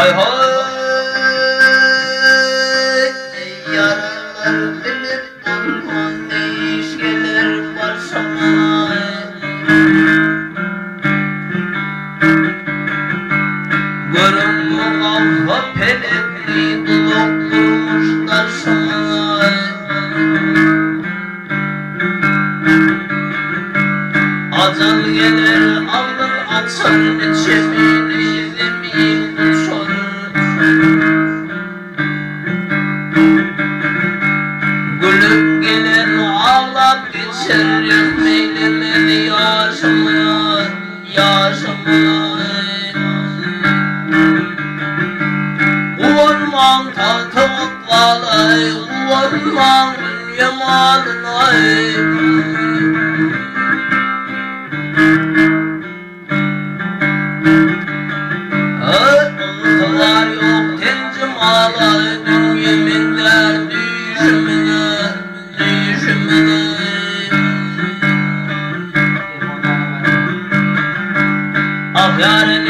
Hay hay yaralar bilir durma ne iş gelir başıma. Görün bu kafa pelekli duduk durmuşlar sana. Azal gelir alır açar içimini zemin uçar. Gülüp gelir ağlap geçer meylemedi yaşamı yaşamı. Orman tatlıklalay orman yamanlay. Var yok tencim ağlay dünyamender düşümüne düşümüne. Ah yarın